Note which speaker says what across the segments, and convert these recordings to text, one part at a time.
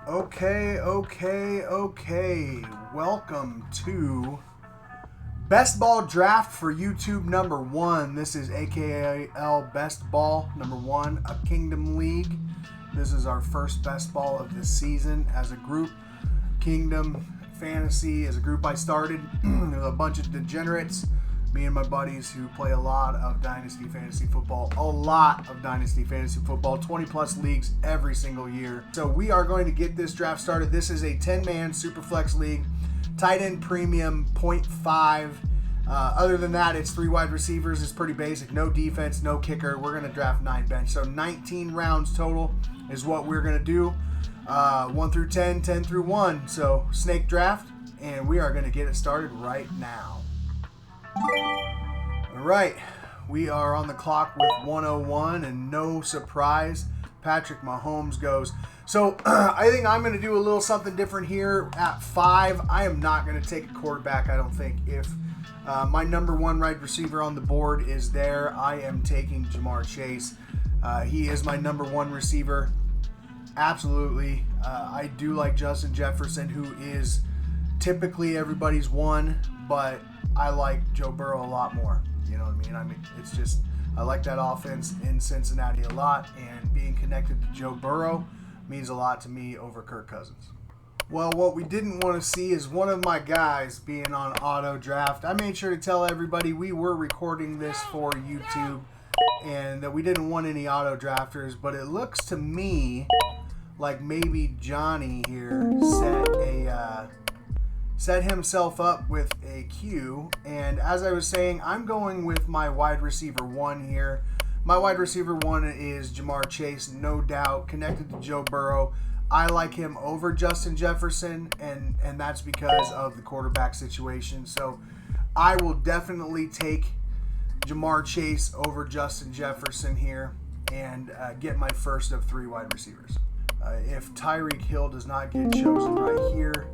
Speaker 1: Okay. Welcome to Best Ball Draft for YouTube number 1. This is AKL Best Ball number 1, a Kingdom League. This is our first Best Ball of the season as a group. Kingdom Fantasy is a group I started with a bunch of degenerates. Me and my buddies who play a lot of Dynasty Fantasy Football, 20 plus leagues every single year. So we are going to get this draft started. This is a 10-man Superflex League, Tight End Premium, 0.5. Other than that, it's 3 wide receivers. It's pretty basic. No defense, no kicker. We're going to draft 9 bench. So 19 rounds total is what we're going to do. 1 through 10, 10 through 1. So snake draft, and we are going to get it started right now. All right, we are on the clock with 101, and no surprise, Patrick Mahomes goes. So I think I'm going to do a little something different here at 5. I am not going to take a quarterback, I don't think. If my number 1 wide receiver on the board is there, I am taking Jamar Chase. He is my number 1 receiver. Absolutely. I do like Justin Jefferson, who is typically everybody's 1, but I like Joe Burrow a lot more. You know what I mean? It's just, I like that offense in Cincinnati a lot, and being connected to Joe Burrow means a lot to me over Kirk Cousins. Well, what we didn't want to see is one of my guys being on auto draft. I made sure to tell everybody we were recording this for YouTube and that we didn't want any auto drafters, but it looks to me like maybe Johnny here set himself up with a Q, and as I was saying, I'm going with my wide receiver 1 here. My wide receiver 1 is Jamar Chase, no doubt, connected to Joe Burrow. I like him over Justin Jefferson, and that's because of the quarterback situation. So I will definitely take Jamar Chase over Justin Jefferson here and get my first of 3 wide receivers. If Tyreek Hill does not get chosen right here,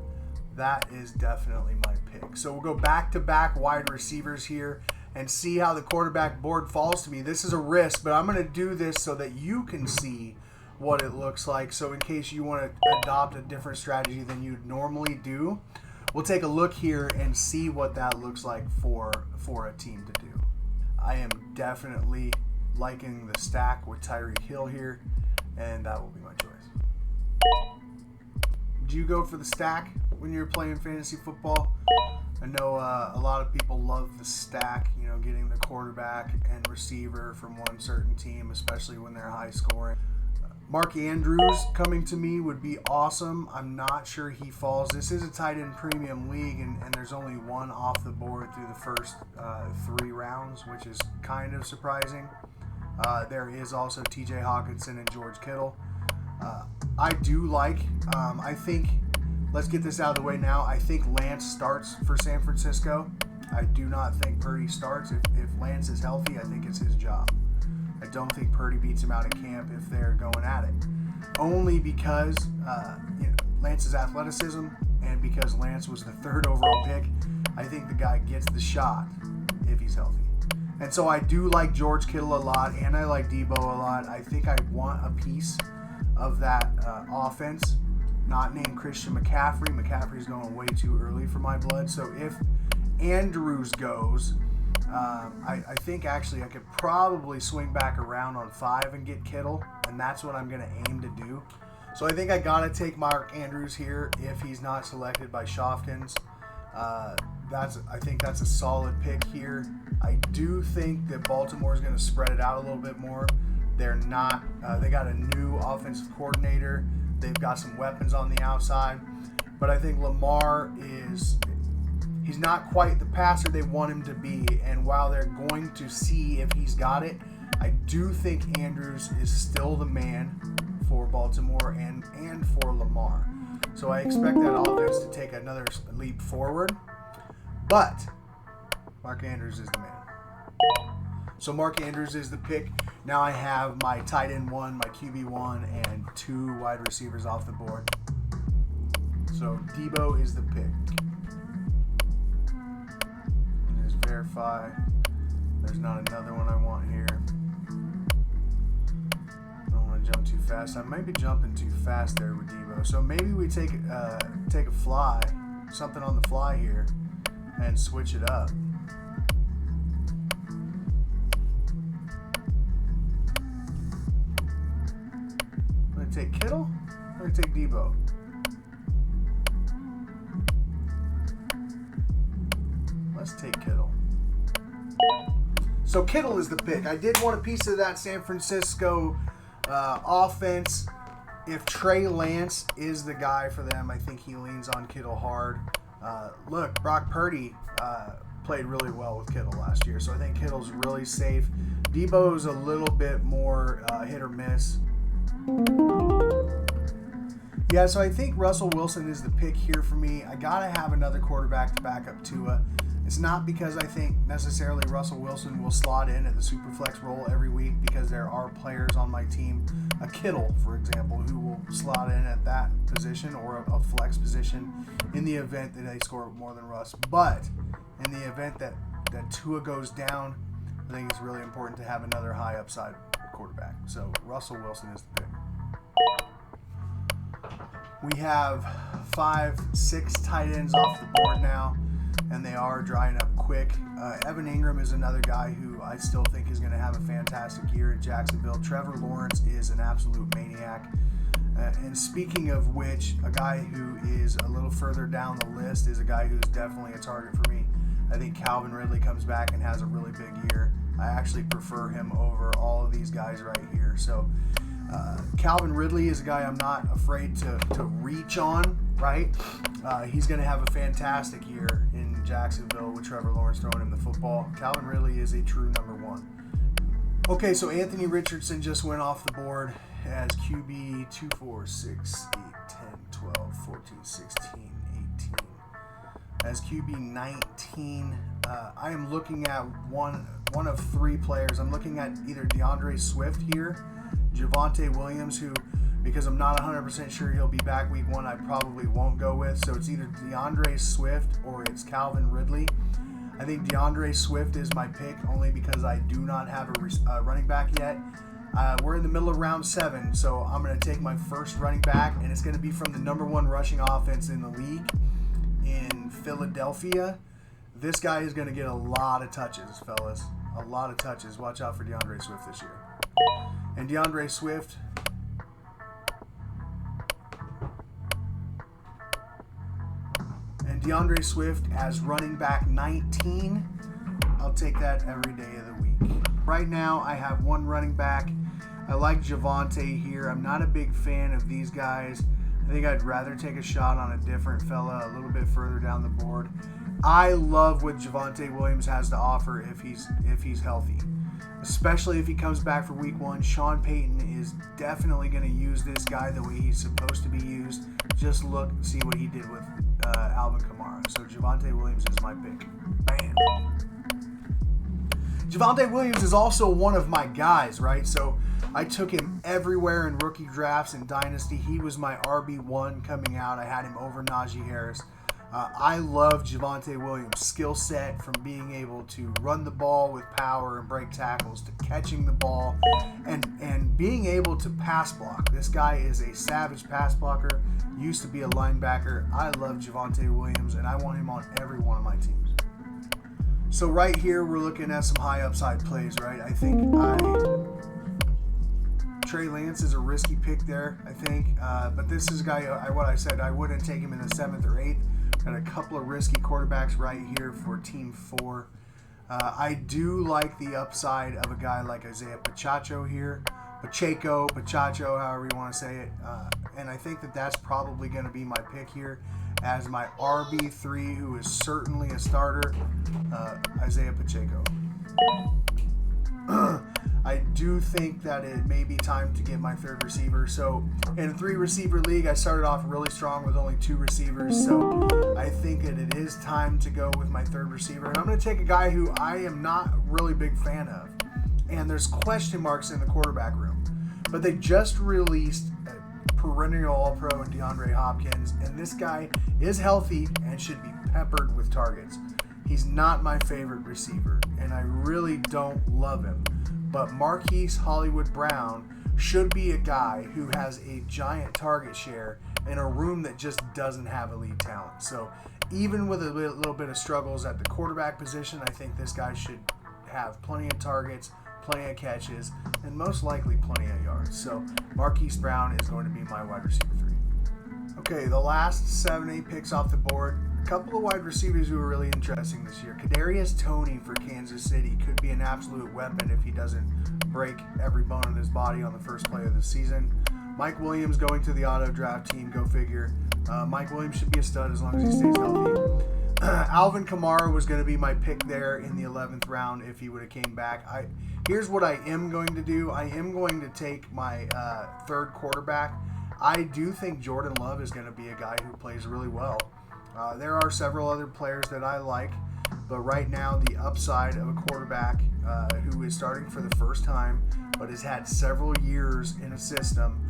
Speaker 1: that is definitely my pick. So we'll go back-to-back wide receivers here and see how the quarterback board falls to me. This is a risk, but I'm going to do this so that you can see what it looks like. So in case you want to adopt a different strategy than you'd normally do, we'll take a look here and see what that looks like for a team to do. I am definitely liking the stack with Tyreek Hill here, and that will be my choice. Do you go for the stack when you're playing fantasy football? I know a lot of people love the stack, getting the quarterback and receiver from one certain team, especially when they're high scoring. Mark Andrews coming to me would be awesome. I'm not sure he falls. This is a tight end premium league, and there's only 1 off the board through the first 3 rounds, which is kind of surprising. There is also TJ Hawkinson and George Kittle. I do like, I think, let's get this out of the way now. I think Lance starts for San Francisco. I do not think Purdy starts. If Lance is healthy, I think it's his job. I don't think Purdy beats him out of camp if they're going at it. Only because Lance's athleticism, and because Lance was the 3rd overall pick, I think the guy gets the shot if he's healthy. And so I do like George Kittle a lot, and I like Debo a lot. I think I want a piece of that offense, not named Christian McCaffrey. McCaffrey's going way too early for my blood. So if Andrews goes, I think actually I could probably swing back around on 5 and get Kittle, and that's what I'm going to aim to do. So I think I got to take Mark Andrews here if he's not selected by Shofkins. I think that's a solid pick here. I do think that Baltimore is going to spread it out a little bit more. They're not. They got a new offensive coordinator. They've got some weapons on the outside. But I think Lamar he's not quite the passer they want him to be. And while they're going to see if he's got it, I do think Andrews is still the man for Baltimore and for Lamar. So I expect that offense to take another leap forward. But Mark Andrews is the man. So Mark Andrews is the pick. Now I have my tight end 1, my QB 1, and 2 wide receivers off the board. So Debo is the pick. There's verify. There's not another one I want here. I don't want to jump too fast. I might be jumping too fast there with Debo. So maybe we take a fly, something on the fly here, and switch it up. I'm going to take Kittle. I'm going to take Debo. Let's take Kittle. So Kittle is the pick. I did want a piece of that San Francisco offense. If Trey Lance is the guy for them, I think he leans on Kittle hard. Look, Brock Purdy played really well with Kittle last year, so I think Kittle's really safe. Debo's a little bit more hit or miss. Yeah, so I think Russell Wilson is the pick here for me. I got to have another quarterback to back up Tua. It's not because I think necessarily Russell Wilson will slot in at the Superflex role every week, because there are players on my team, a Kittle, for example, who will slot in at that position or a flex position in the event that they score more than Russ. But in the event that Tua goes down, I think it's really important to have another high upside quarterback. So Russell Wilson is the pick. We have 5-6 tight ends off the board now, and they are drying up quick. Evan Ingram is another guy who I still think is going to have a fantastic year at Jacksonville. Trevor Lawrence is an absolute maniac. And speaking of which, a guy who is a little further down the list is a guy who's definitely a target for me. I think Calvin Ridley comes back and has a really big year. I actually prefer him over all of these guys right here. So Calvin Ridley is a guy I'm not afraid to reach on, right? He's going to have a fantastic year in Jacksonville with Trevor Lawrence throwing him the football. Calvin Ridley is a true number one. Okay, so Anthony Richardson just went off the board as QB 2, 4, 6, 8, 10, 12, 14, 16, 18. As QB 19, I am looking at one of three players. I'm looking at either DeAndre Swift here, Javonte Williams, who, because I'm not 100% sure he'll be back week 1, I probably won't go with. So it's either DeAndre Swift or it's Calvin Ridley. I think DeAndre Swift is my pick only because I do not have a running back yet. We're in the middle of round 7, so I'm going to take my first running back, and it's going to be from the number 1 rushing offense in the league in Philadelphia. This guy is going to get a lot of touches, fellas. A lot of touches. Watch out for DeAndre Swift this year. And DeAndre Swift as running back 19. I'll take that every day of the week. Right now, I have one running back. I like Javonte here. I'm not a big fan of these guys. I think I'd rather take a shot on a different fella a little bit further down the board. I love what Javonte Williams has to offer if he's healthy, especially if he comes back for week 1. Sean Payton is definitely going to use this guy the way he's supposed to be used. Just see what he did with Alvin Kamara. So Javonte Williams is my pick. Bam. Javonte Williams is also one of my guys, right? So I took him everywhere in rookie drafts and Dynasty. He was my RB1 coming out. I had him over Najee Harris. I love Javonte Williams' skill set, from being able to run the ball with power and break tackles to catching the ball and being able to pass block. This guy is a savage pass blocker, used to be a linebacker. I love Javonte Williams, and I want him on every one of my teams. So right here, we're looking at some high upside plays, right? I think Trey Lance is a risky pick there, I think. But this is a guy, what I said, I wouldn't take him in the 7th or 8th. Got a couple of risky quarterbacks right here for Team 4. I do like the upside of a guy like Isaiah Pacheco here. Pacheco, however you want to say it. And I think that's probably going to be my pick here as my RB3, who is certainly a starter, Isaiah Pacheco. I do think that it may be time to get my third receiver. So in a 3-receiver league, I started off really strong with only 2 receivers. So I think that it is time to go with my third receiver. And I'm going to take a guy who I am not really big fan of. And there's question marks in the quarterback room. But they just released a perennial All-Pro in DeAndre Hopkins. And this guy is healthy and should be peppered with targets. He's not my favorite receiver, and I really don't love him. But Marquise Hollywood Brown should be a guy who has a giant target share in a room that just doesn't have elite talent. So even with a little bit of struggles at the quarterback position, I think this guy should have plenty of targets, plenty of catches, and most likely plenty of yards. So Marquise Brown is going to be my wide receiver 3. Okay, the last 7-8 picks off the board. A couple of wide receivers who are really interesting this year. Kadarius Toney for Kansas City could be an absolute weapon if he doesn't break every bone in his body on the first play of the season. Mike Williams going to the auto draft team, go figure. Mike Williams should be a stud as long as he stays healthy. Alvin Kamara was going to be my pick there in the 11th round if he would have came back. Here's what I am going to do. I am going to take my third quarterback. I do think Jordan Love is going to be a guy who plays really well. There are several other players that I like, but right now the upside of a quarterback who is starting for the first time but has had several years in a system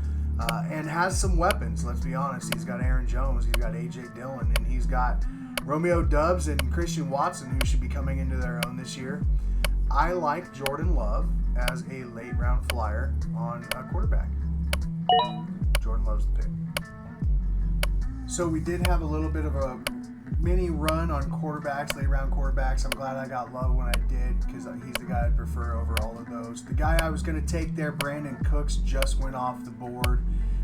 Speaker 1: and has some weapons, let's be honest. He's got Aaron Jones, he's got A.J. Dillon, and he's got Romeo Doubs and Christian Watson, who should be coming into their own this year. I like Jordan Love as a late round flyer on a quarterback. Jordan Love's the pick. So we did have a little bit of a mini run on quarterbacks, late round quarterbacks. I'm glad I got Love when I did because he's the guy I'd prefer over all of those. The guy I was going to take there, Brandon Cooks, just went off the board.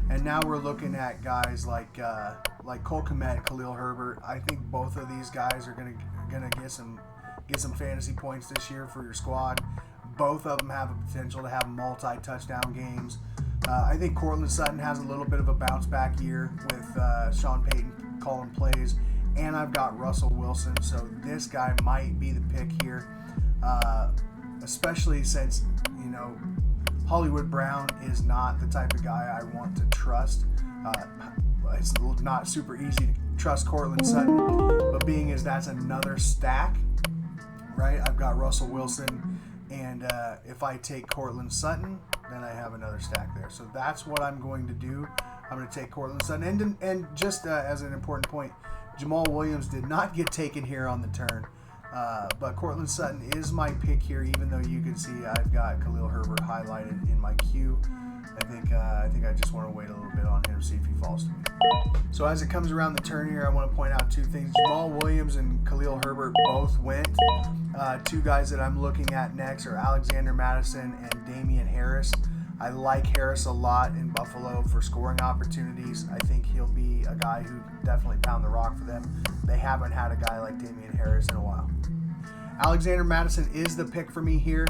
Speaker 1: And now we're looking at guys like Cole Kmet, Khalil Herbert. I think both of these guys are gonna get some fantasy points this year for your squad. Both of them have a potential to have multi-touchdown games. I think Courtland Sutton has a little bit of a bounce back year with Sean Payton calling plays, and I've got Russell Wilson. So this guy might be the pick here, especially since Hollywood Brown is not the type of guy I want to trust. It's not super easy to trust Courtland Sutton, but being as that's another stack, right? I've got Russell Wilson, and if I take Courtland Sutton, then I have another stack there. So that's what I'm going to do. I'm going to take Courtland Sutton. And just as an important point, Jamal Williams did not get taken here on the turn. But Courtland Sutton is my pick here, even though you can see I've got Khalil Herbert highlighted in my queue. I think I just want to wait a little bit on him, see if he falls to me. So as it comes around the turn here, I want to point out two things. Jamal Williams and Khalil Herbert both went. Two guys that I'm looking at next are Alexander Madison and Damian Harris. I like Harris a lot in Buffalo for scoring opportunities. I think he'll be a guy who definitely pound the rock for them. They haven't had a guy like Damian Harris in a while. Alexander Madison is the pick for me here.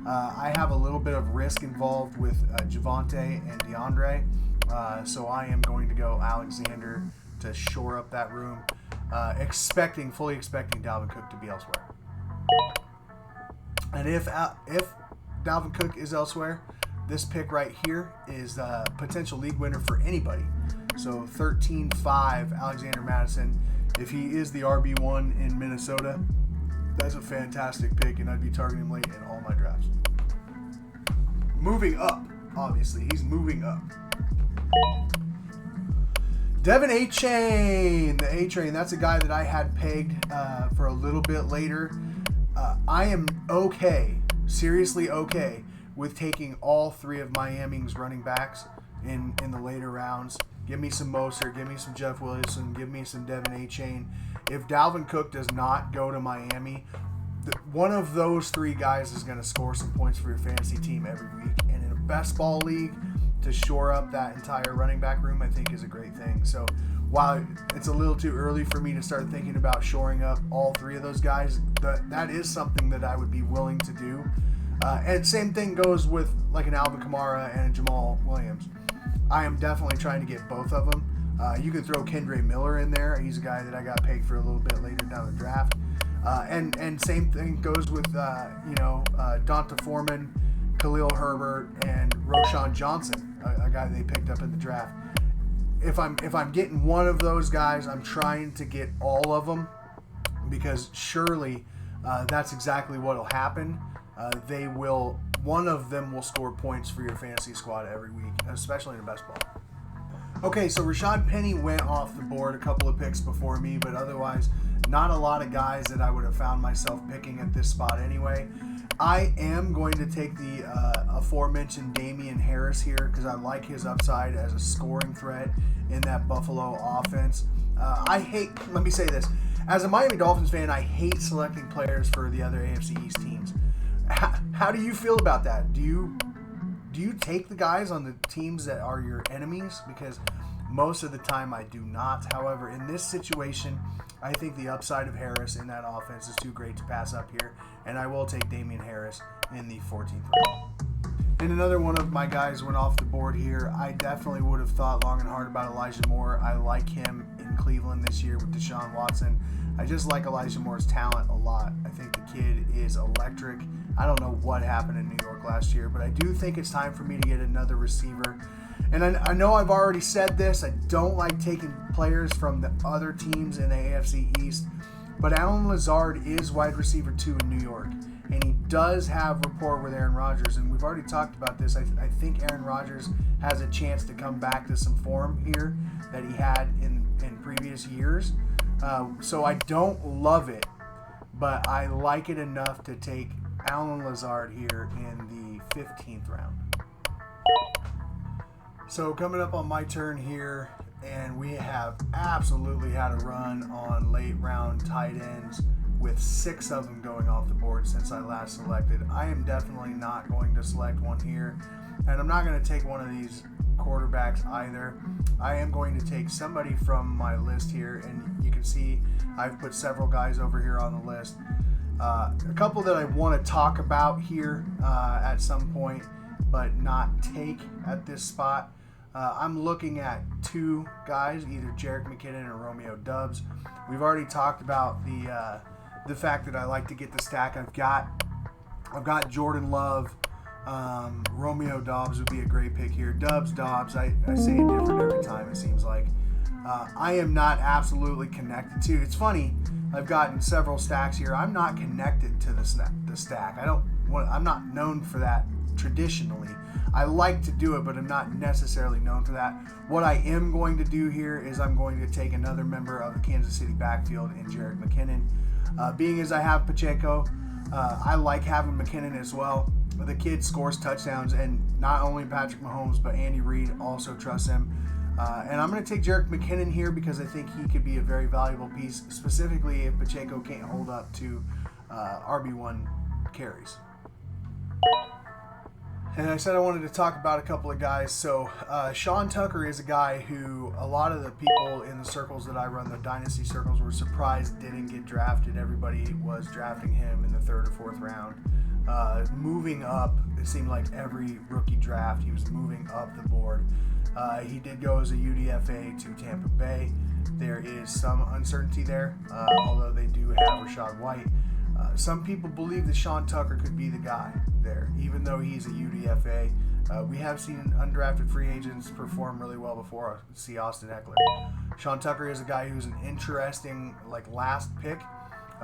Speaker 1: I have a little bit of risk involved with Javonte and DeAndre, so I am going to go Alexander to shore up that room, fully expecting Dalvin Cook to be elsewhere. And if Dalvin Cook is elsewhere, this pick right here is a potential league winner for anybody. So 13-5, Alexander Madison. If he is the RB1 in Minnesota, that's a fantastic pick, and I'd be targeting him late in all my drafts. Moving up, obviously. He's moving up. Devin A-Chain. The A-Train, that's a guy that I had pegged for a little bit later. I am okay, seriously okay, with taking all three of Miami's running backs in the later rounds. Give me some Mostert, give me some Jeff Wilson, give me some Devin A-Chain. If Dalvin Cook does not go to Miami, one of those three guys is going to score some points for your fantasy team every week. And in a best ball league, to shore up that entire running back room, I think is a great thing. So while it's a little too early for me to start thinking about shoring up all three of those guys, that is something that I would be willing to do. And same thing goes with like an Alvin Kamara and a Jamal Williams. I am definitely trying to get both of them. You can throw Kendre Miller in there. He's a guy that I got pegged for a little bit later down the draft. And same thing goes with Donta Foreman, Khalil Herbert, and Roshan Johnson, a guy they picked up in the draft. If I'm getting one of those guys, I'm trying to get all of them, because surely that's exactly what'll happen. One of them will score points for your fantasy squad every week, especially in a best ball. Okay, so Rashad Penny went off the board a couple of picks before me, but otherwise Not a lot of guys that I would have found myself picking at this spot anyway. I am going to take the aforementioned Damian Harris here because I like his upside as a scoring threat in that Buffalo offense. Let me say this, as a Miami Dolphins fan, I hate selecting players for the other AFC East teams. How do you feel about that? Do you take the guys on the teams that are your enemies? Because most of the time I do not. However, in this situation, I think the upside of Harris in that offense is too great to pass up here, and I will take Damian Harris in the 14th round. And another one of my guys went off the board here. I definitely would have thought long and hard about Elijah Moore. I like him in Cleveland this year with Deshaun Watson. I just like Elijah Moore's talent a lot. I think the kid is electric. I don't know what happened in New York last year, but I do think it's time for me to get another receiver. And I know I've already said this. I don't like taking players from the other teams in the AFC East, but Allen Lazard is wide receiver 2 in New York, and he does have rapport with Aaron Rodgers, and we've already talked about this. I think Aaron Rodgers has a chance to come back to some form here that he had in previous years. So I don't love it, but I like it enough to take Allen Lazard here in the 15th round. So coming up on my turn here, and we have absolutely had a run on late round tight ends with 6 of them going off the board since I last selected. I am definitely not going to select one here, and I'm not going to take one of these quarterbacks either. I am going to take somebody from my list here, and you can see I've put several guys over here on the list. A couple that I want to talk about here at some point, but not take at this spot. I'm looking at 2 guys, either Jerick McKinnon or Romeo Doubs. We've already talked about the fact that I like to get the stack. I've got Jordan Love. Romeo Doubs would be a great pick here. Doubs. I say it different every time, it seems like. I am not absolutely connected to. It's funny. I've gotten several stacks here. I'm not connected to the stack. I'm not known for that traditionally. I like to do it, but I'm not necessarily known for that. What I am going to do here is I'm going to take another member of the Kansas City backfield in Jerick McKinnon. Being as I have Pacheco, I like having McKinnon as well. The kid scores touchdowns, and not only Patrick Mahomes, but Andy Reid also trusts him. And I'm going to take Jerick McKinnon here because I think he could be a very valuable piece, specifically if Pacheco can't hold up to RB1 carries. And I said I wanted to talk about a couple of guys. So Sean Tucker is a guy who a lot of the people in the circles that I run, the dynasty circles, were surprised didn't get drafted. Everybody was drafting him in the 3rd or 4th round. Moving up, it seemed like every rookie draft, he was moving up the board. He did go as a UDFA to Tampa Bay. There is some uncertainty there, although they do have Rachaad White. Some people believe that Sean Tucker could be the guy there, even though he's a UDFA. We have seen undrafted free agents perform really well before. See Austin Eckler. Sean Tucker is a guy who's an interesting last pick.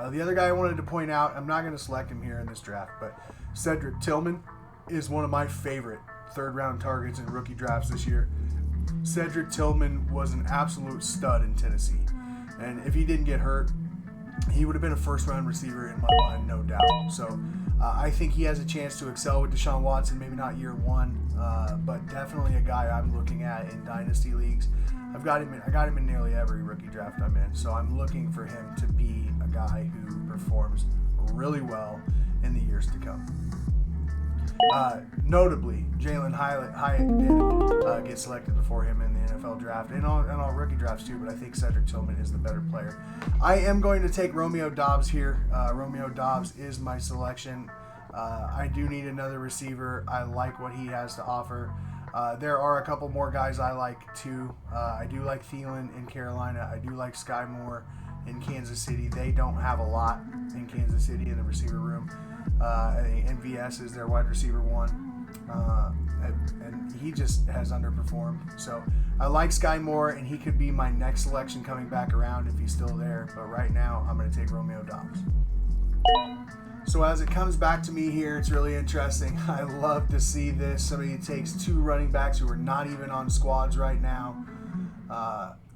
Speaker 1: The other guy I wanted to point out, I'm not going to select him here in this draft, but Cedric Tillman is one of my favorite 3rd round targets in rookie drafts this year. Cedric Tillman was an absolute stud in Tennessee, and if he didn't get hurt, he would have been a 1st round receiver in my mind, no doubt. So I think he has a chance to excel with Deshaun Watson, maybe not year 1, but definitely a guy I'm looking at in dynasty leagues. I got him in nearly every rookie draft I'm in, so I'm looking for him to be a guy who performs really well in the years to come. Notably, Jalen Hyatt did get selected before him in the NFL draft and all rookie drafts too, but I think Cedric Tillman is the better player. I am going to take Romeo Doubs here. Romeo Doubs is my selection. I do need another receiver. I like what he has to offer. There are a couple more guys I like too. I do like Thielen in Carolina. I do like Sky Moore in Kansas City. They don't have a lot in Kansas City in the receiver room. MVS is their wide receiver 1, and he just has underperformed. So I like Sky Moore, and he could be my next selection coming back around if he's still there. But right now, I'm going to take Romeo Doubs. So as it comes back to me here, it's really interesting. I love to see this. Somebody takes 2 running backs who are not even on squads right now.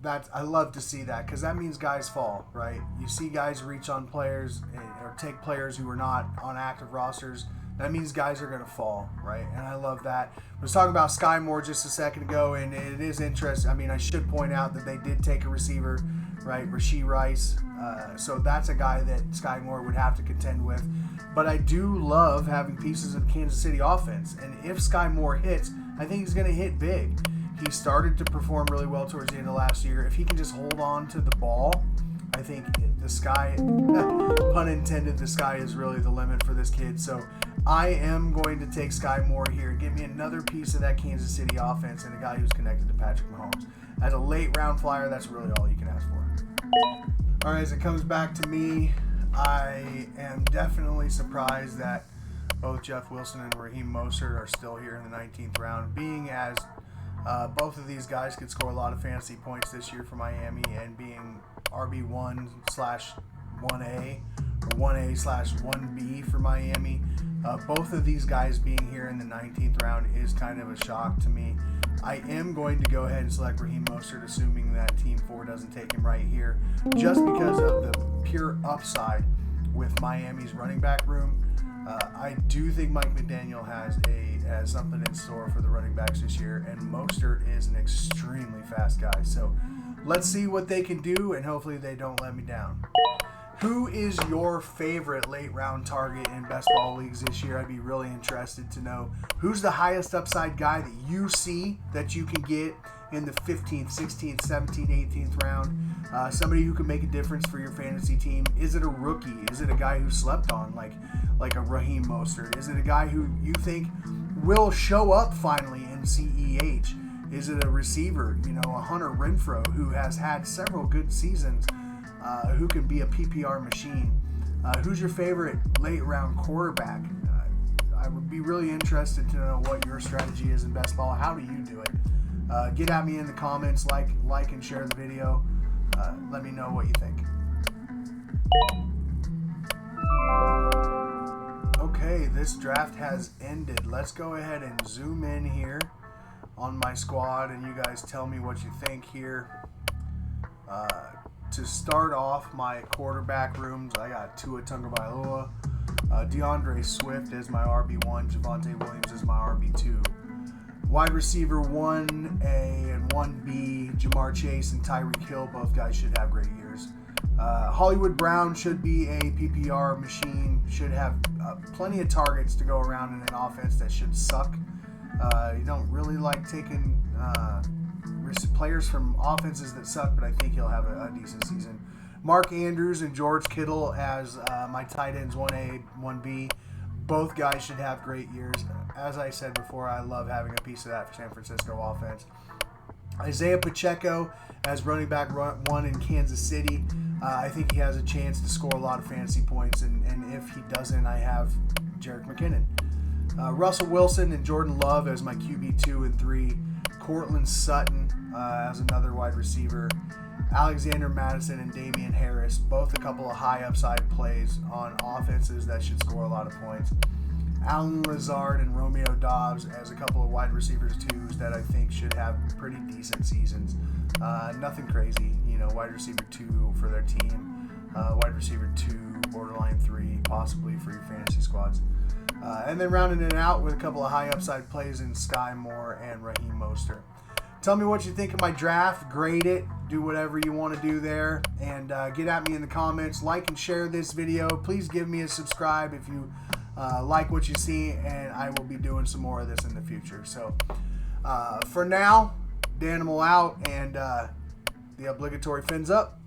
Speaker 1: I love to see that, because that means guys fall, right? You see guys reach on players or take players who are not on active rosters. That means guys are going to fall, right? And I love that. I was talking about Sky Moore just a second ago, and it is interesting. I mean, I should point out that they did take a receiver, right? Rashee Rice. So that's a guy that Sky Moore would have to contend with. But I do love having pieces of the Kansas City offense. And if Sky Moore hits, I think he's going to hit big. He started to perform really well towards the end of last year. If he can just hold on to the ball, I think the sky, pun intended, the sky is really the limit for this kid. So I am going to take Sky Moore here. Give me another piece of that Kansas City offense and a guy who's connected to Patrick Mahomes. As a late round flyer, that's really all you can ask for. All right, as it comes back to me, I am definitely surprised that both Jeff Wilson and Raheem Mostert are still here in the 19th round, being as both of these guys could score a lot of fantasy points this year for Miami, and being RB1/1A or 1A/1B for Miami. Both of these guys being here in the 19th round is kind of a shock to me. I am going to go ahead and select Raheem Mostert, assuming that Team 4 doesn't take him right here, just because of the pure upside with Miami's running back room. I do think Mike McDaniel has something in store for the running backs this year, and Mostert is an extremely fast guy. So let's see what they can do, and hopefully they don't let me down. Who is your favorite late round target in best ball leagues this year? I'd be really interested to know who's the highest upside guy that you see that you can get in the 15th, 16th, 17th, 18th round. Somebody who can make a difference for your fantasy team. Is it a rookie? Is it a guy who slept on like a Raheem Mostert? Is it a guy who you think will show up finally in CEH? Is it a receiver, a Hunter Renfrow who has had several good seasons, who can be a PPR machine? Who's your favorite late round quarterback? I would be really interested to know what your strategy is in best ball. How do you do it? Get at me in the comments, like and share the video. Let me know what you think. Okay, this draft has ended. Let's go ahead and zoom in here on my squad, and you guys tell me what you think here. To start off my quarterback rooms, I got Tua Tagovailoa, DeAndre Swift as my RB1, Javonte Williams as my RB2. Wide receiver 1A and 1B, Jamar Chase and Tyreek Hill. Both guys should have great years. Hollywood Brown should be a PPR machine, should have plenty of targets to go around in an offense that should suck. You don't really like taking players from offenses that suck, but I think he'll have a decent season. Mark Andrews and George Kittle as my tight ends 1A, 1B. Both guys should have great years. As I said before, I love having a piece of that San Francisco offense. Isaiah Pacheco as running back 1 in Kansas City. I think he has a chance to score a lot of fantasy points, and if he doesn't, I have Jerick McKinnon. Russell Wilson and Jordan Love as my QB 2 and 3. Cortland Sutton as another wide receiver. Alexander Madison and Damian Harris, both a couple of high upside plays on offenses that should score a lot of points. Alan Lazard and Romeo Doubs as a couple of wide receivers 2s that I think should have pretty decent seasons. Nothing crazy, wide receiver 2 for their team, wide receiver 2, borderline 3, possibly for your fantasy squads. And then rounding it out with a couple of high upside plays in Sky Moore and Raheem Mostert. Tell me what you think of my draft. Grade it. Do whatever you want to do there. And get at me in the comments. Like and share this video. Please give me a subscribe if you like what you see. And I will be doing some more of this in the future. So for now, Danimal out. And the obligatory fins up.